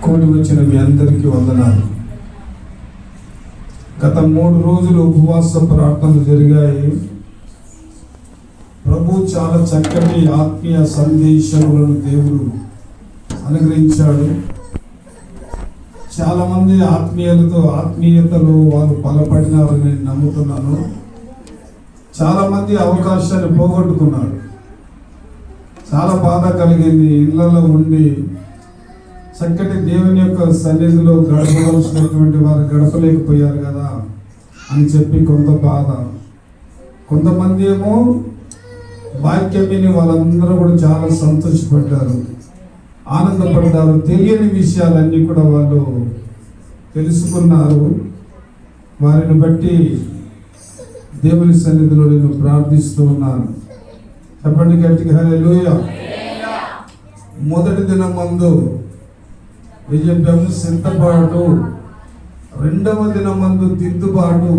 కూడి వచ్చిన మీ అందరికీ వందనాలు. గత 3 రోజులు ఉపవాస ప్రార్థనలు జరిగాయి. ప్రభు చాలా చక్కటి ఆత్మీయ సందేశములను దేవుడు అనుగ్రహించాడు. చాలా మంది ఆత్మీయతలో వారు బలపడినారని నేను నమ్ముతున్నాను. చాలా మంది అవకాశాన్ని పోగొట్టుకున్నారు. చాలా బాధ కలిగింది. ఇళ్లలో ఉండి చక్కటి దేవుని యొక్క సన్నిధిలో గడపవలసినటువంటి వారు గడపలేకపోయారు కదా అని చెప్పి కొంత బాధ. కొంతమంది ఏమో వాక్యం విని వాళ్ళందరూ కూడా చాలా సంతోషపడ్డారు, ఆనందపడ్డారు. తెలియని విషయాలన్నీ కూడా వాళ్ళు తెలుసుకున్నారు. వారిని బట్టి దేవుని సన్నిధిలో నేను ప్రార్థిస్తూ ఉన్నాను. చెప్పండి గట్టిగా హల్లెలూయా. మొదటి దినం మందు విజయం సిద్ధపాటు, 2వ దినమందు దిద్దుబాటు,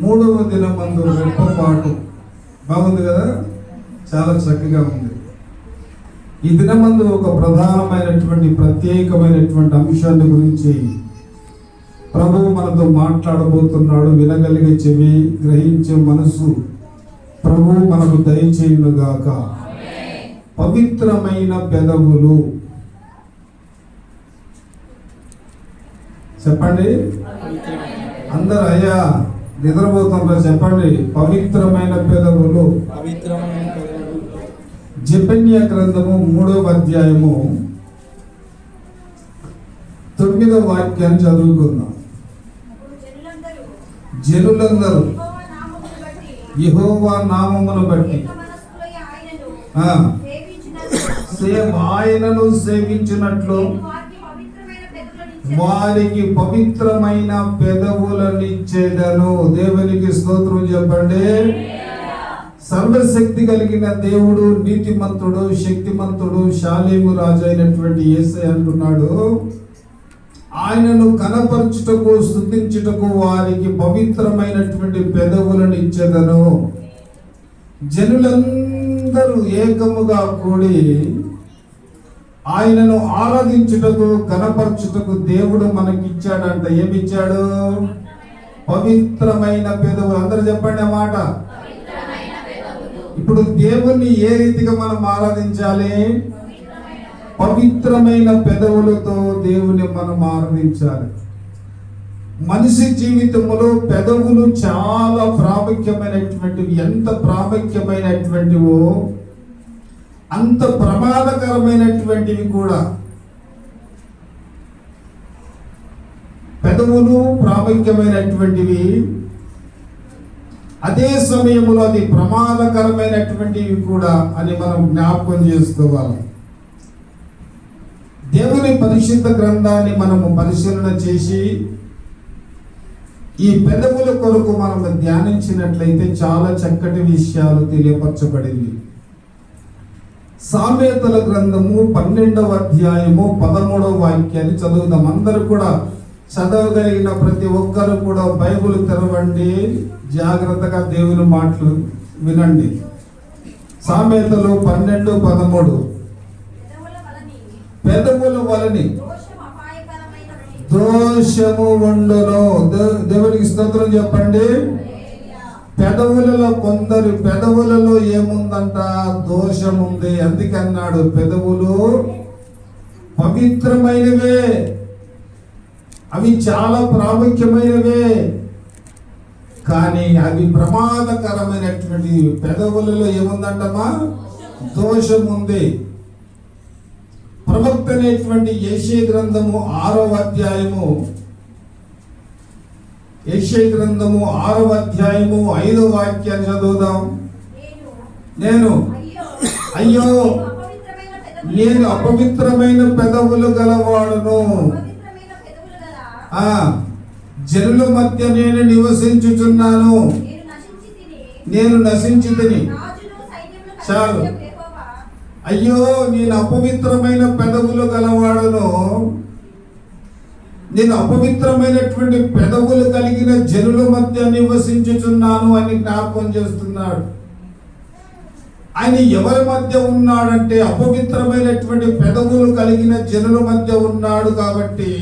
3వ దినమందు రెప్పపాటు. బాగుంది కదా, చాలా చక్కగా ఉంది. ఈ దినమందు ఒక ప్రధానమైనటువంటి ప్రత్యేకమైనటువంటి అంశాన్ని గురించి ప్రభువు మనతో మాట్లాడబోతున్నాడు. వినగలిగే చెవి, గ్రహించే మనసు ప్రభువు మనకు దయచేయునుగాక. పవిత్రమైన పెదవులు. చెప్పండి అందరు, అయ్యా నిద్రపోతున్నారు చెప్పండి. పవిత్రమైన పెదవులు. జెఫన్యా గ్రంథము 3వ అధ్యాయము 9వ వాక్యాన్ని చదువుకుందాం. జనులందరూ యెహోవా నామమును బట్టి ఆయనను సేవించినట్లు వారికి పవిత్రమైన పెదవులనిచ్చేదను. దేవునికి స్తోత్రం చెప్పండి. సర్వశక్తి కలిగిన దేవుడు, నీతిమంతుడు, శక్తిమంతుడు, శాలేము రాజు అయినటువంటి యేసయ్య అంటున్నాడు, ఆయనను కనపరచుటకు, స్తుతించుటకు వారికి పవిత్రమైనటువంటి పెదవులను ఇచ్చేదను. జనులందరూ ఏకముగా కూడి ఆయనను ఆరాధించుటకు, కనపరచుటకు దేవుడు మనకిచ్చాడంట. ఏమిచ్చాడు? పవిత్రమైన పెదవులు. అందరూ చెప్పండి ఆ మాట. ఇప్పుడు దేవుణ్ణి ఏ రీతిగా మనం ఆరాధించాలి? పవిత్రమైన పెదవులతో దేవుని మనం ఆరాధించాలి. మనిషి జీవితంలో పెదవులు చాలా ప్రాముఖ్యమైనటువంటివి. ఎంత ప్రాముఖ్యమైనటువంటివో అంత ప్రమాదకరమైనటువంటివి కూడా. పెదవులు ప్రాముఖ్యమైనటువంటివి, అదే సమయంలో అది ప్రమాదకరమైనటువంటివి కూడా అని మనం జ్ఞాపకం చేసుకోవాలి. దేవుని పరిశుద్ధ గ్రంథాన్ని మనము పరిశీలన చేసి ఈ పెదవుల కొరకు మనం ధ్యానించినట్లయితే చాలా చక్కటి విషయాలు తెలియపరచబడింది. సామెతల గ్రంథము 12వ అధ్యాయము 13వ వాక్యాన్ని చదువుదాం. అందరూ కూడా చదవగలిగిన ప్రతి ఒక్కరు కూడా బైబిల్ తెరవండి, జాగ్రత్తగా దేవుని మాటలు వినండి. సామెతలు 12:13. పెదవుల వలని దోషము ఉండును. దేవునికి స్తోత్రం చెప్పండి. పెదవులలో కొందరు పెదవులలో ఏముందంట? దోషం ఉంది. అందుకన్నాడు పెదవులు పవిత్రమైనవే, అవి చాలా ప్రాముఖ్యమైనవే, కానీ అవి ప్రమాదకరమైనటువంటి. పెదవులలో ఏముందంటమా? దోషం ఉంది. ప్రవక్త అనేటువంటి యెషయా గ్రంథము 6వ అధ్యాయము 6వ అధ్యాయము 5వ వాక్యాన్ని చదువుదాం. అయ్యో నేను అపవిత్రమైన పెదవులు గలవాడును, జనుల మధ్య నేను నివసించుచున్నాను, నేను నశించి తిని. చాలు. అయ్యో నేను అపవిత్రమైన పెదవులు గలవాడును, నేను అపవిత్రమైనటువంటి పెదవులు కలిగిన జనుల మధ్య నివసించుచున్నాను అని జ్ఞాపకం చేస్తున్నాడు. ఆయన ఎవరి మధ్య ఉన్నాడంటే అపవిత్రమైనటువంటి పెదవులు కలిగిన జనుల మధ్య ఉన్నాడు. కాబట్టి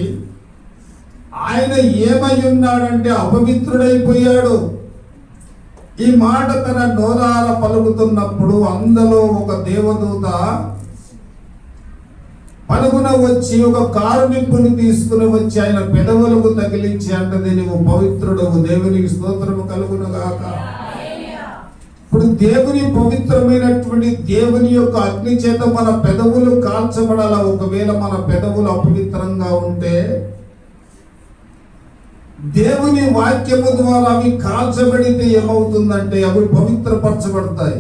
ఆయన ఏమై ఉన్నాడంటే అపవిత్రుడైపోయాడు. ఈ మాట తన నోరార పలుకుతున్నప్పుడు అందులో ఒక దేవదూత పలుగున వచ్చి ఒక కారు నింపుని తీసుకుని వచ్చి ఆయన పెదవులకు తగిలించి అంటది, నువ్వు పవిత్రుడవు, దేవునికి స్తోత్రము కలుగును గాక. ఇప్పుడు దేవుని పవిత్రమైనటువంటి దేవుని యొక్క అగ్ని చేత మన పెదవులు కాల్చబడాల. ఒకవేళ మన పెదవులు అపవిత్రంగా ఉంటే దేవుని వాక్యము ద్వారా అవి కాల్చబడితే ఏమవుతుందంటే అవి పవిత్రపరచబడతాయి.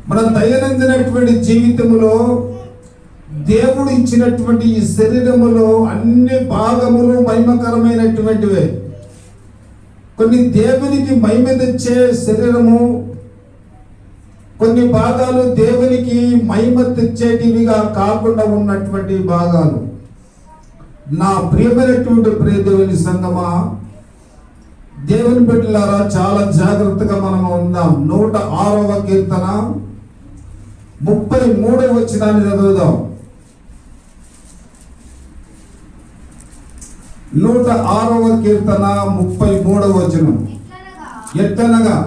మన దైనందినటువంటి జీవితంలో దేవుడు ఇచ్చినటువంటి ఈ శరీరములో అన్ని భాగములు మహిమకరమైనటువంటివే. కొన్ని దేవునికి మహిమ తెచ్చే శరీరము, కొన్ని భాగాలు దేవునికి మహిమ తెచ్చేటివిగా కాకుండా ఉన్నటువంటి భాగాలు. నా ప్రియమైనటువంటి ప్రియ దేవుని సంగమా, దేవుని బిడ్డలారా, చాలా జాగ్రత్తగా మనం ఉందాం. 106వ కీర్తన 33వ వచనాన్ని చదువుదాం. 106వ కీర్తన 33వ వచనం. ఎట్లనగా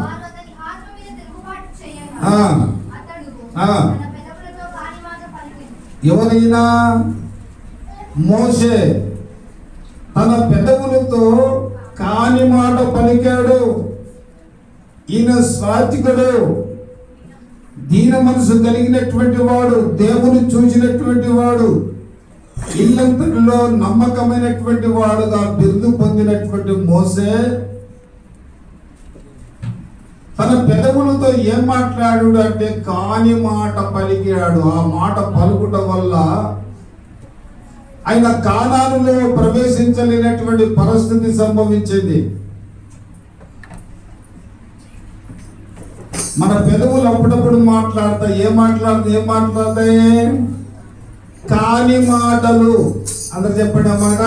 ఎవరైనా మోషే తన పెదవులతో కాని మాట పలికాడు. ఈయన స్వార్థికుడు, దీన మనసు కలిగినటువంటి వాడు, దేవుని చూసినటువంటి వాడు, ఇల్లంతటిలో నమ్మకమైనటువంటి వాడుగా బిరుదు పొందినటువంటి మోసే తన పెదవులతో ఏం మాట్లాడాడు అంటే కాని మాట పలికాడు. ఆ మాట పలుకుట వల్ల ఆయన కానానులో ప్రవేశించలేనటువంటి పరిస్థితి సంభవించింది. మన పెదవులు అప్పుడప్పుడు ఏం మాట్లాడతాయి? కాని మాటలు. అందరు చెప్పండి అమ్మాట.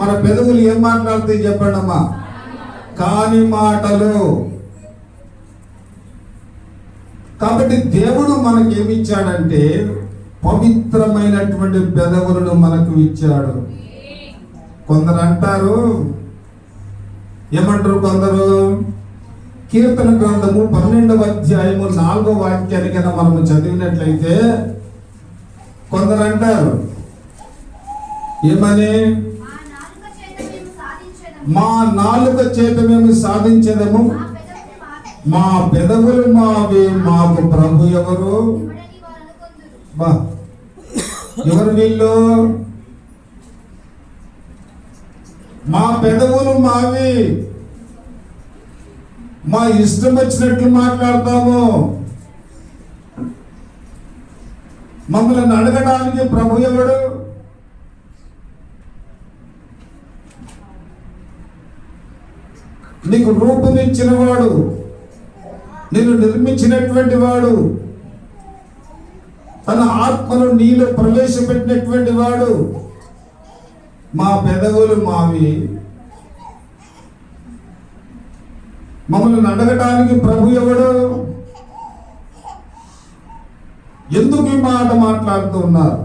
మన పెదవులు ఏం మాట్లాడతాయి చెప్పండి అమ్మా? కాని మాటలు. కాబట్టి దేవుడు మనకి ఏమి ఇచ్చాడంటే పవిత్రమైనటువంటి పెదవులను మనకు ఇచ్చాడు. కొందరు అంటారు, ఏమంటారు కొందరు, కీర్తన గ్రంథము 12వ అధ్యాయము 4వ వాక్యాన్ని కన్నా మనము చదివినట్లయితే కొందరు అంటారు ఏమని, మా నాలుక చేత మేము సాధించేదము, మా పెదవులు మావి, మాకు ప్రభు ఎవరు? ఎవరు వీళ్ళు? మా పెదవులు మావి, మా ఇష్టం వచ్చినట్లు మాట్లాడతాము, మమ్మల్ని అడగడానికి ప్రభు ఎవడు? నీకు రూపునిచ్చిన వాడు, నిన్ను నిర్మించినటువంటి వాడు, తన ఆత్మను నీలో ప్రవేశపెట్టినటువంటి వాడు. మా పెదవులు మావి, మమ్మల్ని అడగటానికి ప్రభు ఎవడు? ఎందుకు ఈ మాట మాట్లాడుతూ ఉన్నారు?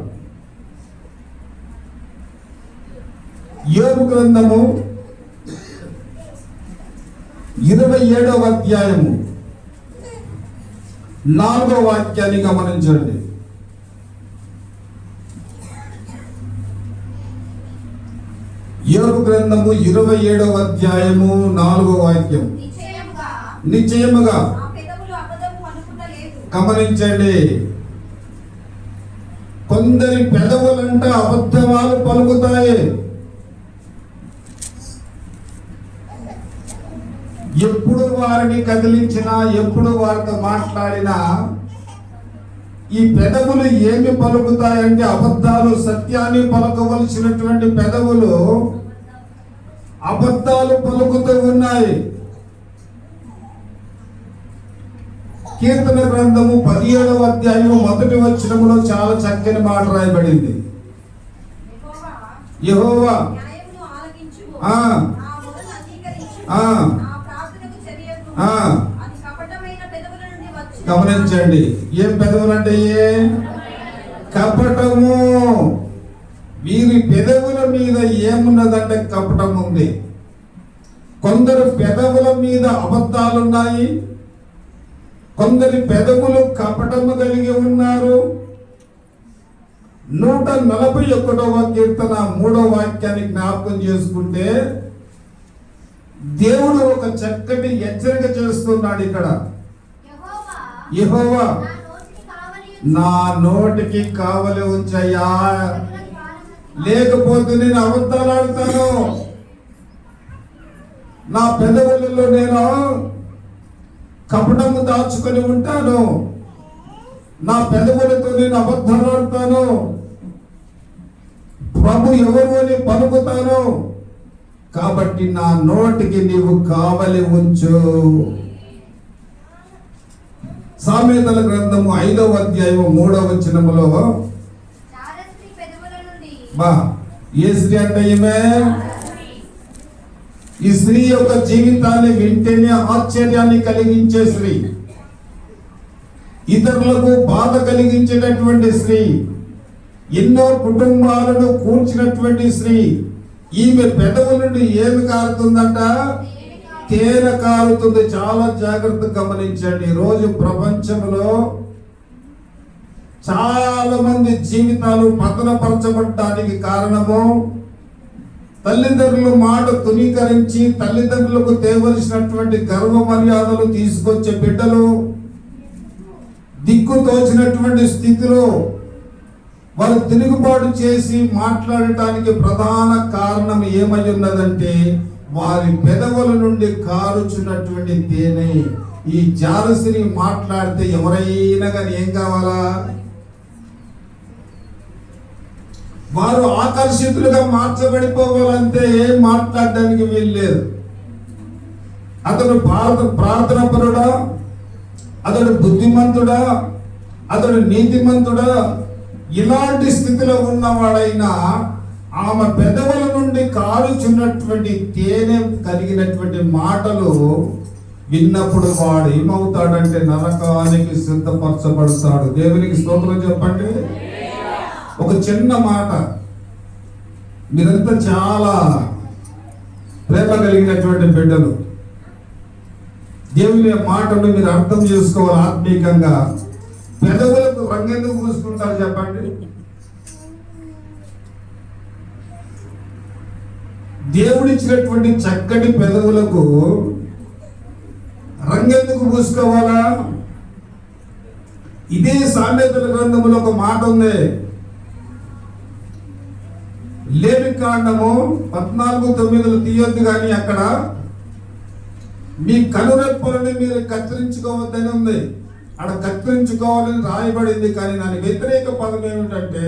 యోబు గ్రంథము 27వ అధ్యాయము 4వ వాక్యాన్ని గమనించండి. యోబు గ్రంథము 27వ అధ్యాయము 4వ వాక్యం. నిశ్చయముగా గమనించండి, కొందరి పెదవులంట అబద్ధమాలు పలుకుతాయి. ఎప్పుడు వారిని కదిలించినా, ఎప్పుడు వారితో మాట్లాడినా ఈ పెదవులు ఏమి పలుకుతాయంటే అబద్ధాలు. సత్యాన్ని పలకవలసినటువంటి పెదవులు అబద్ధాలు పలుకుతూ ఉన్నాయి. కీర్తన గ్రంథము 17వ అధ్యాయము 1వ వచనములో చాలా చక్కని మాట రాయబడింది. యెహోవా గమనించండి, ఏం పెదవులు అంటే కపటము. వీరి పెదవుల మీద ఏమున్నదంటే కపటం ఉంది. కొందరు పెదవుల మీద అబద్ధాలున్నాయి, కొందరి పెదవులు కపటము కలిగి ఉన్నారు. 141వ కీర్తన 3వ వాక్యాన్ని జ్ఞాపకం చేసుకుంటే దేవుడు ఒక చక్కటి హెచ్చరిక చేస్తున్నాడు ఇక్కడ. యెహోవా నా నోటికి కావలి ఉంచయ్యా, లేకపోతే నేను అబద్ధాలు ఆడుతాను. నా పెదవులలో నేను కపటము దాచుకొని ఉంటాను, నా పెదవులతో నేను అబద్ధాలు ఆడుతాను, ప్రభు ఎవరు అని పలుకుతాను. కాబట్టి నా నోటికి నీవు కావలి ఉంచు. సామెతల గ్రంథము 5వ అధ్యాయము 3వ వచనములో ఏ స్త్రీ అంటే ఈమె? ఈ స్త్రీ యొక్క జీవితాన్ని వింటేనే ఆశ్చర్యాన్ని కలిగించే స్త్రీ, ఇతరులకు బాధ కలిగించేటటువంటి స్త్రీ, ఎన్నో కుటుంబాలను కూర్చినటువంటి స్త్రీ. ఈమె పెదవుల నుండి ఏమి కారుతుందంట? తేనె కారుతుంది. చాలా జాగ్రత్తగా గమనించండి. రోజు ప్రపంచంలో చాలా మంది జీవితాలు పతనపరచబడటానికి కారణము తల్లిదండ్రుల మాట తునీకరించి తల్లిదండ్రులకు తేవలసినటువంటి గర్వ మర్యాదలు తీసుకొచ్చే బిడ్డలు దిక్కు తోచినటువంటి స్థితిలో వారు తిరుగుబాటు చేసి మాట్లాడటానికి ప్రధాన కారణం ఏమై ఉన్నదంటే వారి పెదవుల నుండి కారుచున్నటువంటి తేనె. ఈ జారసిని మాట్లాడితే ఎవరైనా కానీ ఏం కావాలా? వారు ఆకర్షితులుగా మార్చబడిపోవాలంటే ఏం మాట్లాడడానికి వీల్లేదు. అతడు ప్రార్థన పరుడా, అతడు బుద్ధిమంతుడా, అతడు నీతిమంతుడా, ఇలాంటి స్థితిలో ఉన్నవాడైనా ఆమె పెదవుల నుండి కారుచున్నటువంటి తేనె కలిగినటువంటి మాటలు విన్నప్పుడు వాడు ఏమవుతాడంటే నరకానికి సిద్ధపరచబడతాడు. దేవునికి స్తోత్రం చెప్పండి. ఒక చిన్న మాట, మీరంతా చాలా ప్రేమ కలిగినటువంటి బిడ్డలు, దేవుని మాటలు మీరు అర్థం చేసుకోవాలి ఆత్మీయంగా. పెదవులకు రంగెందుకు పూసుకుంటారు చెప్పండి? దేవుడిచ్చినటువంటి చక్కటి పెదవులకు రంగెందుకు పూసుకోవాలా? ఇదే సామెతల గ్రంథంలో ఒక మాట ఉంది. లేవికాండము 14:9 తీయొద్దు కానీ అక్కడ మీ కనురెప్పలని మీరు కత్తిరించుకోవద్దని ఉంది. అక్కడ కత్తిరించుకోవాలని రాయబడింది. కానీ దాని వ్యతిరేక పదం ఏమిటంటే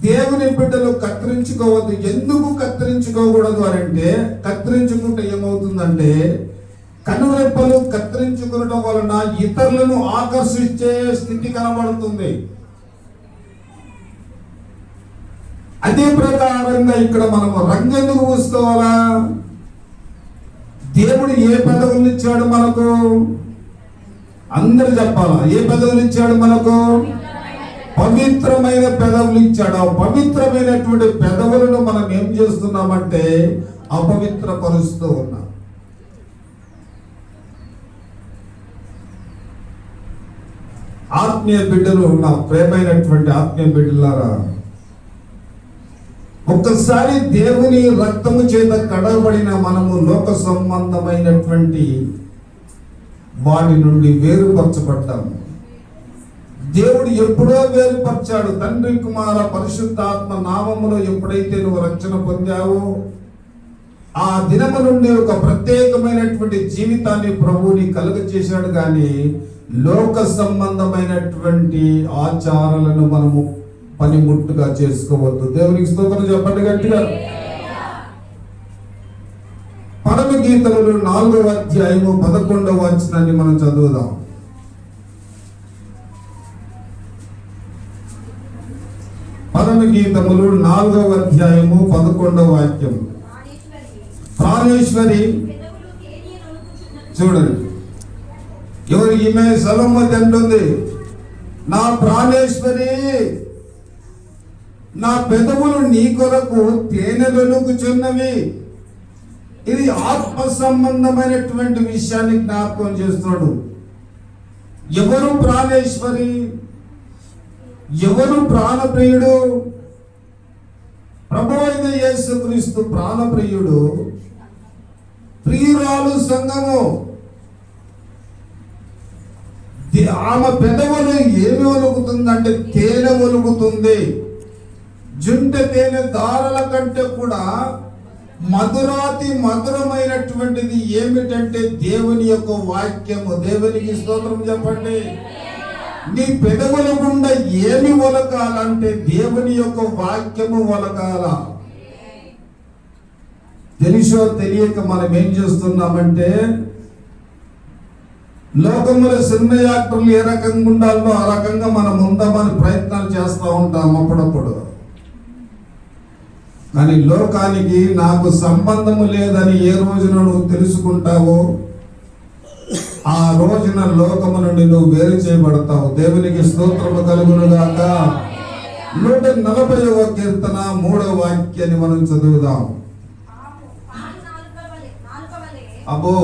దేవుని బిడ్డలు కత్తిరించుకోవద్దు. ఎందుకు కత్తిరించుకోకూడదు అంటే కత్తిరించుకుంటే ఏమవుతుందంటే కనురెప్పలు కత్తిరించుకోవడం వలన ఇతరులను ఆకర్షించే స్థితి కనబడుతుంది. అదే ప్రకారంగా ఇక్కడ మనము రంగెందుకు పూసుకోవాలా? దేవుడు ఏ పెదవులు ఇచ్చాడు మనకు? అందరు చెప్పాలా? ఏ పెదవులు ఇచ్చాడు మనకు? పవిత్రమైన పెదవులు ఇచ్చాడు. ఆ పవిత్రమైనటువంటి పెదవులను మనం ఏం చేస్తున్నామంటే అపవిత్రపరుస్తూ ఉన్నాం. ఆత్మీయ బిడ్డలు, నా ప్రేమైనటువంటి ఆత్మీయ బిడ్డలారా, ఒక్కసారి దేవుని రక్తము చేత కడగబడిన మనము లోక సంబంధమైనటువంటి వాటి నుండి వేరుపరచబడ్డాము. దేవుడు ఎప్పుడో వేరుపరిచాడు. తండ్రి కుమార పరిశుద్ధాత్మ నామములో ఎప్పుడైతే నువ్వు రక్షణ పొందావో ఆ దినము నుండి ఒక ప్రత్యేకమైనటువంటి జీవితాన్ని ప్రభువుని కలుగజేశాడు. కానీ లోక సంబంధమైనటువంటి ఆచారాలను మనము పనిముట్టుగా చేసుకోవద్దు. దేవునికి స్తోత్రం చెప్పండి గట్టిగా. పరమగీతములు 4వ అధ్యాయము 11వ వచనాన్ని మనం చదువుదాం. పరమగీతములు 4వ అధ్యాయము 11వ వాక్యం. ప్రాణేశ్వరి చూడండి, ఎవరు ఈమె సలోమతి అంటుంది, నా ప్రాణేశ్వరి, నా పెదవులు నీ కొరకు తేనెలొలుకుచున్నవి. ఇది ఆత్మ సంబంధమైనటువంటి విషయాన్ని జ్ఞాపకం చేస్తున్నాడు. ఎవరు ప్రాణేశ్వరి, ఎవరు ప్రాణప్రియుడు? ప్రభువైన అయిన యేసుక్రీస్తు ప్రాణప్రియుడు, ప్రియురాలు సంఘము. ఆమె పెదవులు ఏమి ఒలుగుతుందంటే తేనె ఒలుగుతుంది. జుంట తేనె దారుల కంటే కూడా మధురాతి మధురమైనటువంటిది ఏమిటంటే దేవుని యొక్క వాక్యము. దేవునికి స్తోత్రం చెప్పండి. నీ పెదవుల గుండా ఏమి ఒలకాలంటే దేవుని యొక్క వాక్యము ఒలకాల. తెలుసో తెలియక మనం ఏం చేస్తున్నామంటే, లోకములో సినిమా యాక్టర్లు ఏ రకంగా ఉండాలో ఆ రకంగా మనం ఉందామని ప్రయత్నాలు చేస్తూ ఉంటాం అప్పుడప్పుడు. కానీ లోకానికి నాకు సంబంధము లేదని ఏ రోజున నువ్వు తెలుసుకుంటావో ఆ రోజున లోకము నుండి నువ్వు వేరు చేయబడతావు. దేవునికి స్తోత్రము కలుగును గాక. 140వ కీర్తన 3వ వాక్యాన్ని మనం చదువుదాం. అబ్బో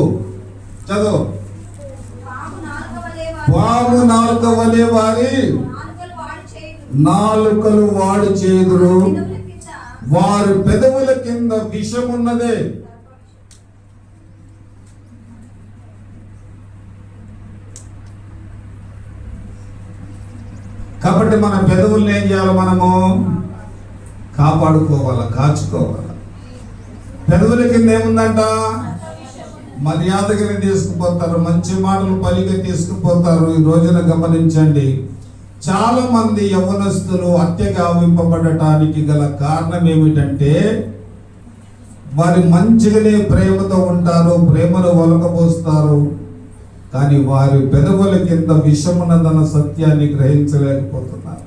చదువు. పాము నాలుక వలె వారి నాలుకలు వాడు చేదురు, వారి పెదవుల కింద విషమున్నదే. కాబట్టి మన పెదవుల్ని ఏం చేయాలి? మనము కాపాడుకోవాలా, కాచుకోవాలా. పెదవుల కింద ఏముందంట? మర్యాదగా తీసుకుపోతారు, మంచి మాటలు పలికి తీసుకుపోతారు. ఈ రోజున గమనించండి, చాలా మంది యవ్వనస్తులు హత్యగా వింపబడటానికి గల కారణం ఏమిటంటే, వారి మంచిగానే ప్రేమతో ఉంటారు, ప్రేమను ఒలకబోస్తారు, కానీ వారి పెదవుల కింద విషమున్నదన్న సత్యాన్ని గ్రహించలేకపోతున్నారు.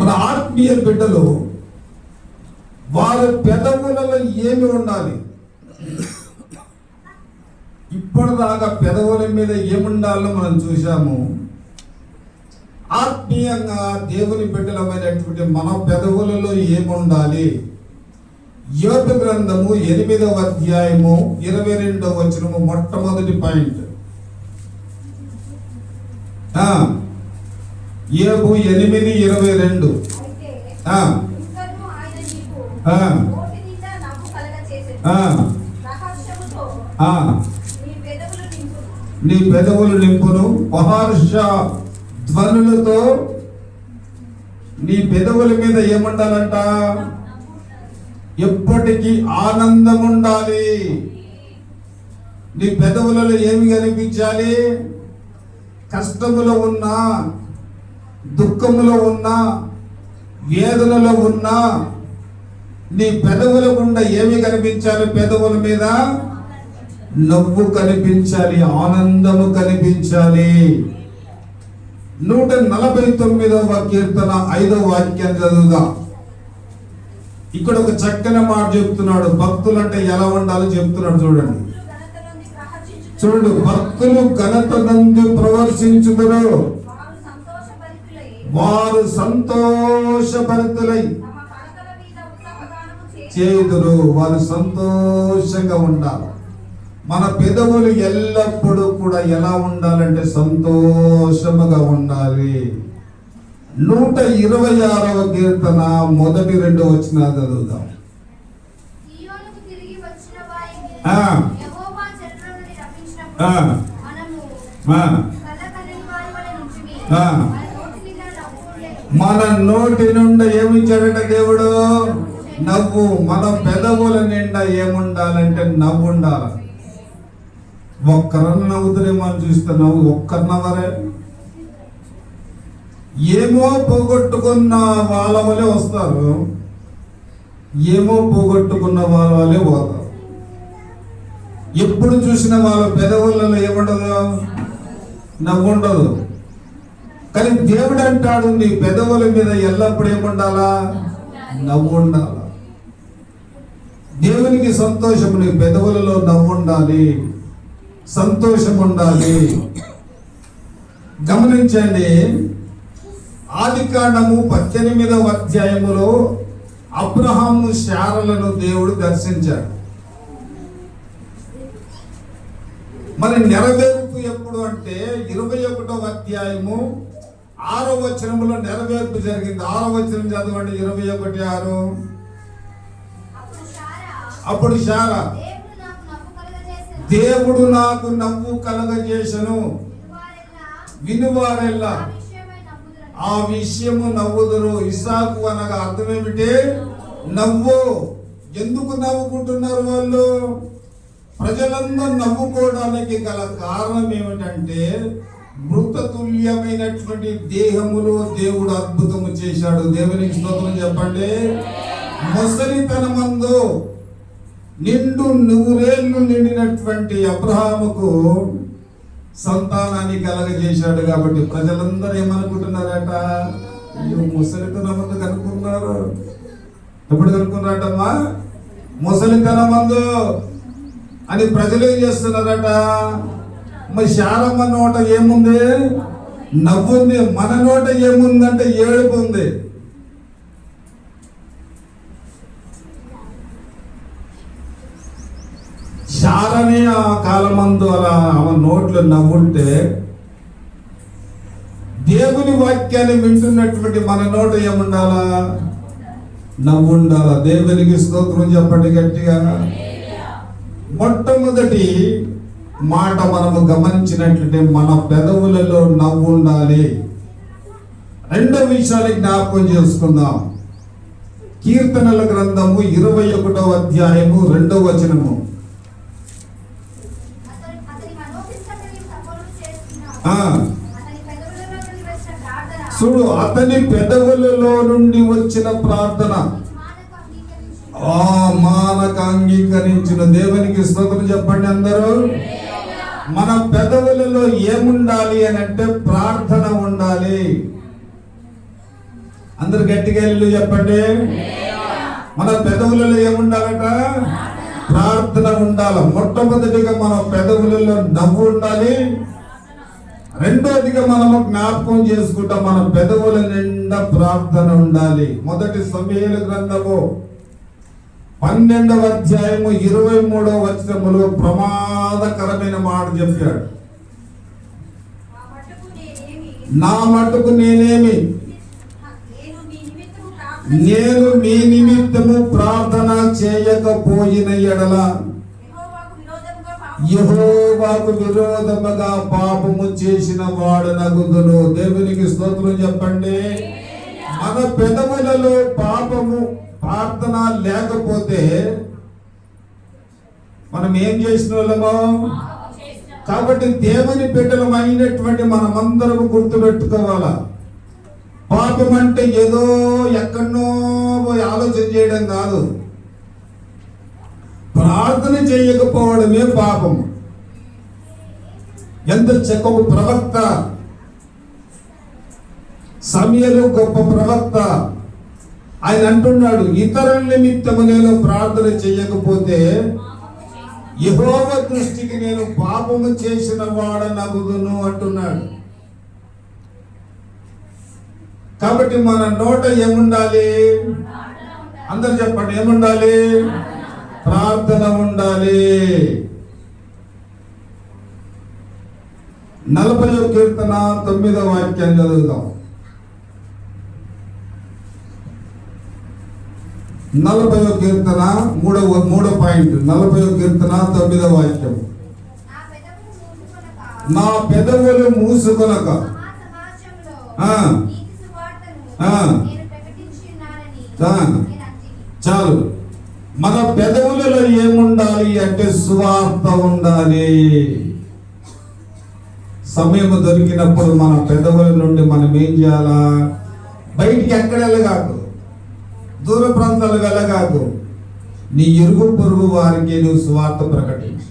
మన ఆత్మీయ బిడ్డలు వారి పెదవులలో ఏమి ఉండాలి? ఇప్పటిదాకా పెదవుల మీద ఏముండాలో మనం చూసాము. ఆత్మీయంగా దేవుని బిడ్డలమైనటువంటి మన పెదవులలో ఏముండాలి? యోబు గ్రంథము 8వ అధ్యాయము 22వ వచనము మొట్టమొదటి పాయింట్. యోబు 8:22. నీ పెదవులు నింపును, మహర్ష ధ్వనులతో. నీ పెదవుల మీద ఏముండాలంట? ఎప్పటికీ ఆనందం ఉండాలి. నీ పెదవులలో ఏమి కనిపించాలి? కష్టములో ఉన్నా, దుఃఖములో ఉన్నా, వేదనలో ఉన్నా నీ పెదవుల గుండా ఏమి కనిపించాలి? పెదవుల మీద నవ్వు కనిపించాలి, ఆనందము కనిపించాలి. 149వ కీర్తన 5వ వాక్యాన్ని చదువుదాం. ఇక్కడ ఒక చక్కని మాట చెప్తున్నాడు. భక్తులు అంటే ఎలా ఉండాలో చెప్తున్నాడు. చూడండి, భక్తులు ఘనత నందు ప్రవర్తించుదురు, వారు సంతోషభరితులై చేయుదురు. వారు సంతోషంగా ఉండాలి. మన పెదవులు ఎల్లప్పుడూ కూడా ఎలా ఉండాలంటే సంతోషముగా ఉండాలి. 126వ కీర్తన 1-2 వచనాలు చదువుదాం. మన నోటి నుండి ఏమిచ్చాడంటే దేవుడు? నవ్వు. మన పెదవుల నిండా ఏముండాలంటే నవ్వు ఉండాలి. ఒక్కరన్నా నవ్వుతారేమో అని చూస్తే నవ్వు ఒక్కరినవరే. ఏమో పోగొట్టుకున్న వాళ్ళ వలే వస్తారు, ఏమో పోగొట్టుకున్న వాళ్ళ వలే పోతారు. ఎప్పుడు చూసిన వాళ్ళ పెదవులలో ఏముండదు? నవ్వు ఉండదు. కానీ దేవుడు అంటాడు, నీ పెదవుల మీద ఎల్లప్పుడూ ఏముండాలా? నవ్వు ఉండాలా. దేవునికి సంతోషం, నీ పెదవులలో నవ్వు ఉండాలి. సంతోషం ఉండాలి. గమనించండి, ఆదికాండము 18వ అధ్యాయములో అబ్రహాము శారలను దేవుడు దర్శించాడు. మరి నెరవేర్పు ఎప్పుడు అంటే 21వ అధ్యాయము 6వ వచనములో నెరవేర్పు జరిగింది. 6వ వచనం చదవండి, 21:6. అప్పుడు శారా, దేవుడు నాకు నవ్వు కలగజేసెను, వినువారెల్లా ఆ విషయము నవ్వుదురు. ఇస్సాకు అనగా అర్థం ఏమిటి? నవ్వు. ఎందుకు నవ్వుకుంటున్నారు వాళ్ళు? ప్రజలందరూ నవ్వుకోవడానికి గల కారణం ఏమిటంటే, మృతతుల్యమైనటువంటి దేహములో దేవుడు అద్భుతము చేశాడు. దేవునికి స్తోత్రం చెప్పండి. ముసలితనమందు నిండు 100 నిండినటువంటి అబ్రహాముకు సంతానాన్ని కలగజేశాడు. కాబట్టి ప్రజలందరూ ఏమనుకుంటున్నారట? అయ్యో, ముసలితనమందు కనుక్కున్నారు. ఎప్పుడు కనుక్కున్నారటమ్మా? ముసలితనమందు అని ప్రజలు ఏం చేస్తున్నారట? మరి శారమ్మ నోట ఏముంది? నవ్వుంది. మన నోట ఏముందంటే ఏడుపు ఉంది. శారని ఆ కాలమందు అలా ఆమె నోట్లో నవ్వుంటే, దేవుని వాక్యాన్ని వింటున్నటువంటి మన నోట ఏముండాలా? నవ్వుండాలా. దేవునికి స్తోత్రం చెప్పండి గట్టిగా. మొట్టమొదటి మాట మనము గమనించినట్లయితే మన పెదవులలో నవ్వు ఉండాలి. రెండో విషయాన్ని జ్ఞాపకం చేసుకుందాం. కీర్తనల గ్రంథము 21వ అధ్యాయము 2వ వచనము. చూడు, అతని పెదవులలో నుండి వచ్చిన ప్రార్థన మానక అంగీకరించిన. దేవునికి స్తోత్రం చెప్పండి అందరూ. మన పెదవులలో ఏముండాలి అని అంటే ప్రార్థన ఉండాలి. అందరు గట్టిగా ఇల్లు చెప్పండి. మన పెదవులలో ఏముండాలట? ప్రార్థన ఉండాలి. మొట్టమొదటిగా మన పెదవులలో నవ్వు ఉండాలి. రెండోదిగా మనము జ్ఞాపకం చేసుకుంటాం, మన పెదవుల నిండా ప్రార్థన ఉండాలి. మొదటి సమూయేలు గ్రంథము 12వ అధ్యాయము 23వ వచనములో ప్రమాదకరమైన మాట చెప్పాడు. నా మటుకు నేనేమి, నేను మీ నిమిత్తము ప్రార్థన చేయకపోయిన ఎడల యెహోవాకు విరోధముగా పాపము చేసిన వాడు నగుదును. దేవునికి స్తోత్రం చెప్పండి. మన పెదవులలో పాపము ప్రార్థన లేకపోతే మనం ఏం చేసిన వాళ్ళమో. కాబట్టి దేవుని బిడ్డలం అయినటువంటి మనమందరం గుర్తుపెట్టుకోవాలా. పాపం అంటే ఏదో ఎక్కడనో ఆలోచన చేయడం కాదు. ప్రార్థన చేయకపోవడమే పాపము. ఎంత చక్కగా ప్రవక్త సమూయేలు గొప్ప ప్రవక్త, ఆయన అంటున్నాడు, ఇతరుల నిమిత్తము నేను ప్రార్థన చేయకపోతే యెహోవా దృష్టికి నేను పాపము చేసిన వాడనగుదును అంటున్నాడు. కాబట్టి మన నోట ఏముండాలి? అందరు చెప్పండి, ఏముండాలి? ప్రార్థన ఉండాలి. 40వ కీర్తన 9వ వాక్యాన్ని చదువుదాం. 40వ కీర్తన 3వ పాయింట్. 40వ కీర్తన 9వ వాక్యం. నా పెదవులు మూసుకొనక చాలు. మన పెదవులలో ఏముండాలి అంటే సువార్త ఉండాలి. సమయం దొరికినప్పుడు మన పెదవుల నుండి మనం ఏం చేయాలా? బయటికి ఎక్కడ వెళ్ళగాకు, దూర ప్రాంతాలకు వెళ్ళగాకు. నీ ఇరుగు పొరుగు వారికి నువ్వు సువార్త ప్రకటించు.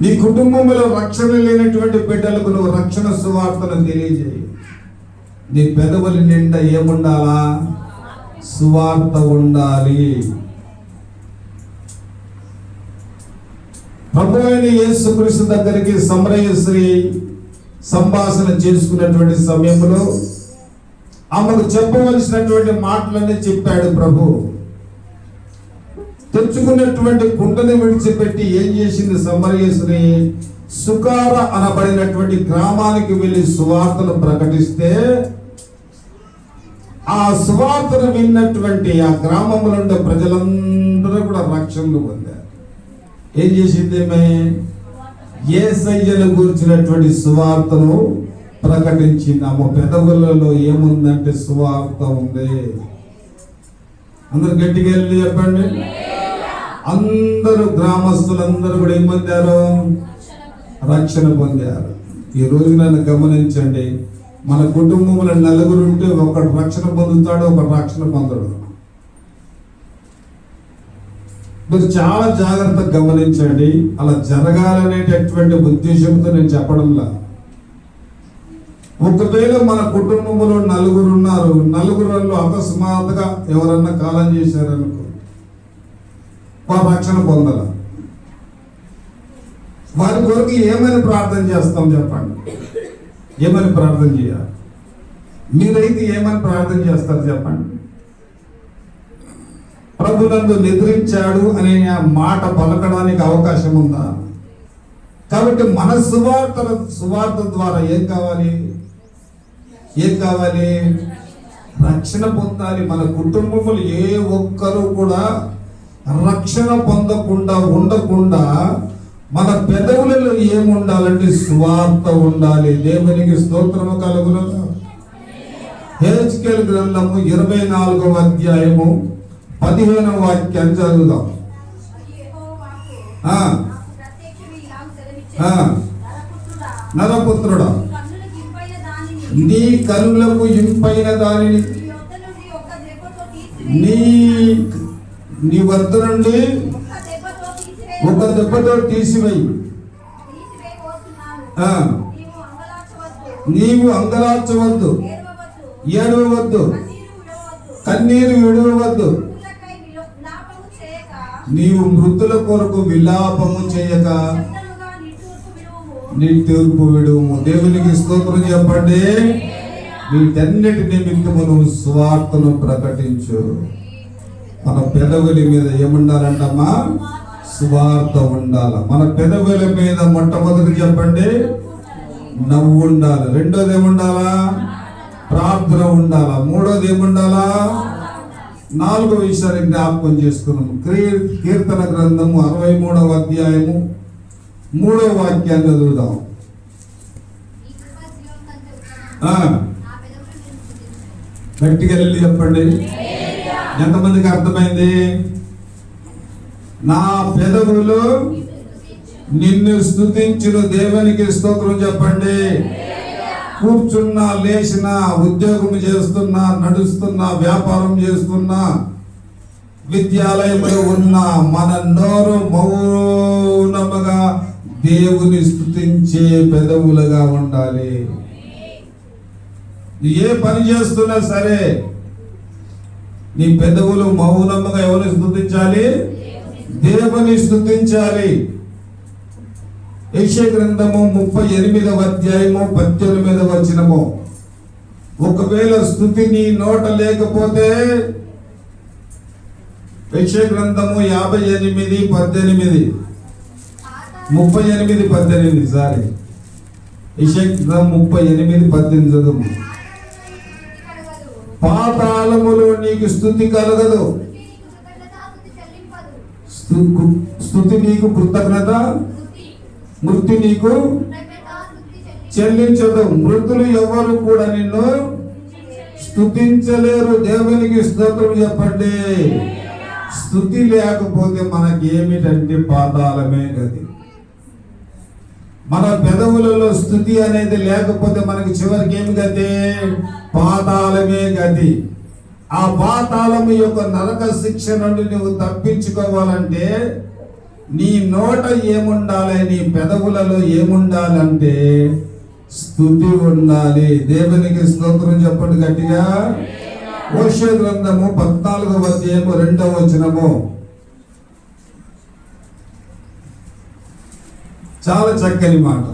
నీ కుటుంబంలో రక్షణ లేనటువంటి బిడ్డలకు నువ్వు రక్షణ సువార్తను తెలియజేయి. నీ పెదవుల నిండా ఏముండాలా? సువార్త ఉండాలి. ప్రభు అయిన యేసుక్రీస్తు దగ్గరికి సమరయ స్త్రీ సంభాషణ చేసుకున్నటువంటి సమయంలో ఆమెకు చెప్పవలసినటువంటి మాటలన్నీ చెప్పాడు ప్రభు. తెచ్చుకున్నటువంటి కుండని విడిచిపెట్టి ఏం చేసింది సమరయ స్త్రీ? సుకార అనబడినటువంటి గ్రామానికి వెళ్ళి సువార్తను ప్రకటిస్తే ఆ సువార్తను విన్నటువంటి ఆ గ్రామంలో ఉండే ప్రజలందరూ కూడా రక్షణలు పొందారు. ఏం చేసింది? యేసయ్యను గురించినటువంటి సువార్తను ప్రకటించింది. ఆమె పెదవులలో ఏముందంటే సువార్త ఉంది. అందరు గట్టిగా వెళ్ళి చెప్పండి. అందరూ గ్రామస్తులందరూ కూడా ఏం పొందారు? రక్షణ పొందారు. ఈ రోజు నన్ను గమనించండి, మన కుటుంబంలో నలుగురు ఉంటే ఒకడు రక్షణ పొందుతాడు, ఒకడు రక్షణ పొందడు. మీరు చాలా జాగ్రత్తగా గమనించండి. అలా జరగాలనేటటువంటి ఉద్దేశంతో నేను చెప్పడంలా. ఒకవేళ మన కుటుంబంలో నలుగురు ఉన్నారు, నలుగురులో అకస్మాత్తుగా ఎవరన్నా కాలం చేశారనుకో, వారు రక్షణ పొందాల. వారి కొరకు ఏమని ప్రార్థన చేస్తాం చెప్పండి? ఏమని ప్రార్థన చేయాలి? మీరైతే ఏమని ప్రార్థన చేస్తారు చెప్పండి? ప్రభు నన్ను నిద్రించాడు అనే మాట పలకడానికి అవకాశం ఉందా? కాబట్టి మన సువార్త ద్వారా ఏం కావాలి? రక్షణ పొందాలి. మన కుటుంబములు ఏ ఒక్కరు కూడా రక్షణ పొందకుండా ఉండకుండా మన పెదవులలో ఏముండాలంటే సువార్త ఉండాలి. దేవునికి స్తోత్రము కలుగును. హెజ్కేలు గ్రంథము 24వ అధ్యాయము 15వ వాక్యాన్ని చదువుదాం. నరపుత్రుడా, నీ కనులకు ఇంపైన దానిని నీ వద్ద నుండి ఒక దెబ్బతో తీసివేయి. నీవు అంగలార్చవద్దు, ఏడవవద్దు, కన్నీరు విడవవద్దు. నీవు మృతుల కొరకు విలాపము చేయక నిట్టూర్పు విడుము. దేవునికి స్తోత్రం చెప్పండి. వీటన్నిటి నిమిత్తము నువ్వు స్వార్థను ప్రకటించు. మన పెదవుల మీద ఏముండాలంటమ్మా? సువార్త ఉండాల. మన పెదవుల మీద మొట్టమొదటి చెప్పండి నవ్వు ఉండాలి. రెండోది ఏముండాలా? ప్రార్థన ఉండాలా. మూడోది ఏముండాలా? 4వ విషయాన్ని జ్ఞాపకం చేసుకున్నాము. కీర్తన గ్రంథము 63వ అధ్యాయము 3వ వాక్యాన్ని చదువుదాం. గట్టిగా వెళ్ళి చెప్పండి. ఎంతమందికి అర్థమైంది? నా పెదవులు నిన్ను స్తుతించును. దేవునికి స్తోత్రం చెప్పండి. కూర్చున్నా, లేచినా, ఉద్యోగం చేస్తున్నా, నడుస్తున్నా, వ్యాపారం చేస్తున్నా, విద్యాలయంలో ఉన్న మన నోరు మౌనముగా దేవుని స్తుతించే పెదవులుగా ఉండాలి. ఏ పని చేస్తున్నా సరే నీ పెదవులు మౌనముగా ఎవరిని స్తుతించాలి? దేవుని స్తుతించాలి. యెషయా గ్రంథము 38వ అధ్యాయము 18వ వచనము. ఒకవేళ స్తుతి నీ నోట లేకపోతే, యెషయా గ్రంథము 58:18 38:18 సారీ, యెషయా గ్రంథం 38:18 చదువు. పాతాళములో నీకు స్తుతి కలగదు, స్తుతి నీకు కృతజ్ఞత, మృతి నీకు చెల్లించదు. మృతులు ఎవరు కూడా నిన్ను స్తుతించలేరు. దేవునికి స్తోత్రం చెప్పండి. స్తుతి లేకపోతే మనకి ఏమిటంటే పాతాళమే గతి. మన పెదవులలో స్తుతి అనేది లేకపోతే మనకి చివరికి ఏమి గతి? పాతాళమే గతి. ఆ పాతాళము యొక్క నరక శిక్ష నుండి నువ్వు తప్పించుకోవాలంటే నీ నోట ఏముండాలి? నీ పెదవులలో ఏముండాలంటే స్తుతి ఉండాలి. దేవునికి స్తోత్రం చెప్పండి గట్టిగా. హోషేయ గ్రంథము 14వ అధ్యాయము 2వ వచనము. చాలా చక్కని మాట.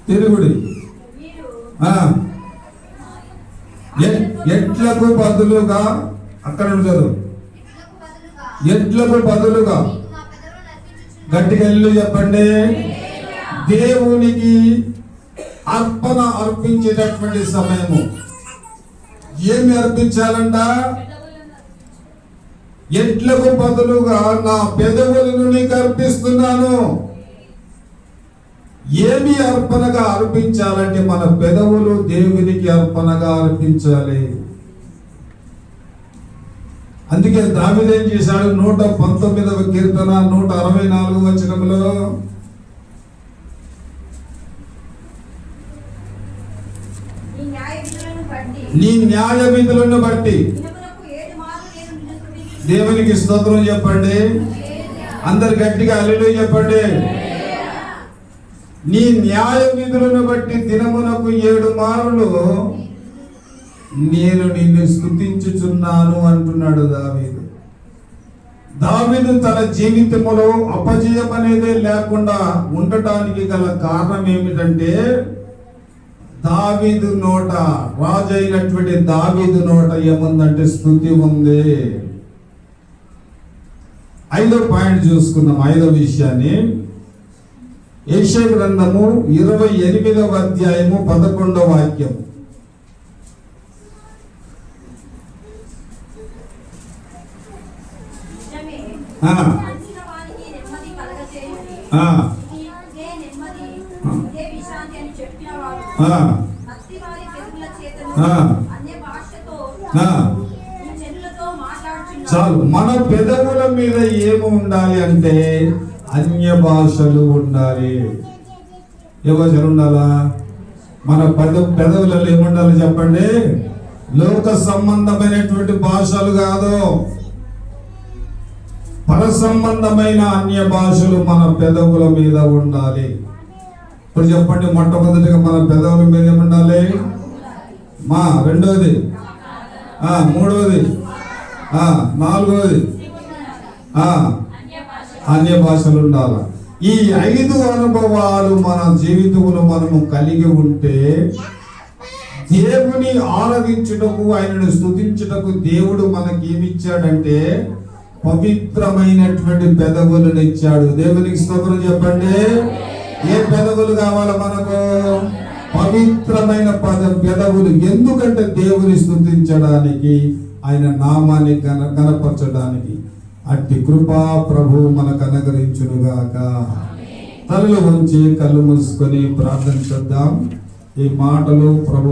తిరుగుడి ఎట్లకు బదులుగా, అక్కడ చదువు, ఎట్లకు బదులుగా, గట్టిగా ఇల్లు చెప్పండి. దేవునికి అర్పణ అర్పించేటటువంటి సమయము. ఏమి అర్పించాలంట? ఎట్లకు బదులుగా నా పెదవులను నీకు అర్పిస్తున్నాను. ఏమి అర్పణగా అర్పించాలంటే మన పెదవులు దేవునికి అర్పణగా అర్పించాలి. అందుకే దావీదు ఏం చేశాడు? 119వ కీర్తన 164వ వచనంలో, నీ న్యాయ విధులను బట్టి దేవునికి స్తోత్రం చెప్పండి. అందరు గట్టిగా హల్లెలూయా చెప్పండి. నీ న్యాయ విధులను బట్టి దినమునకు 7 మారులు నేను నిన్ను స్తుతించుచున్నాను అంటున్నాడు దావీదు. దావీదు తన జీవితంలో అపజయం అనేదే లేకుండా ఉండటానికి గల కారణం ఏమిటంటే, దావీదు నోట, రాజు అయినటువంటి దావీదు నోట ఏముందంటే స్తుతి ఉంది. 5వ పాయింట్ చూసుకున్నాం. 5వ విషయాన్ని యెషయా గ్రంథము 28వ అధ్యాయము 11వ వాక్యం. చాలు. మన పెదవుల మీద ఏమి ఉండాలి అంటే అన్య భాషలు ఉండాలి. ఏ భాషలు ఉండాలా? మన పెదవులలో ఏముండాలి చెప్పండి? లోక సంబంధమైనటువంటి భాషలు కాదు, పర సంబంధమైన అన్య భాషలు మన పెదవుల మీద ఉండాలి. ఇప్పుడు చెప్పండి, మొట్టమొదటిగా మన పెదవుల మీద ఏముండాలి? రెండవది, మూడవది, నాలుగవది అన్య భాషలు ఉండాలి. ఈ 5 అనుభవాలు మన జీవితంలో మనము కలిగి ఉంటే దేవుని ఆరాధించుటకు, ఆయనను స్తుతించుటకు దేవుడు మనకి ఏమిచ్చాడంటే పవిత్రమైనటువంటి పెదవులను ఇచ్చాడు. దేవునికి స్తోత్రం చెప్పండి. ఏ పెదవులు కావాలి మనకు? పవిత్రమైన పెదవులు. ఎందుకంటే దేవుని స్తుతించడానికి, ఆయన నామాన్ని కనపరచడానికి. అట్టి కృపా ప్రభు మనకు అనుగ్రహించునుగాక. తలలు వంచి కళ్ళు మూసుకొని ప్రార్థన చేద్దాం. ఈ మాటలు ప్రభు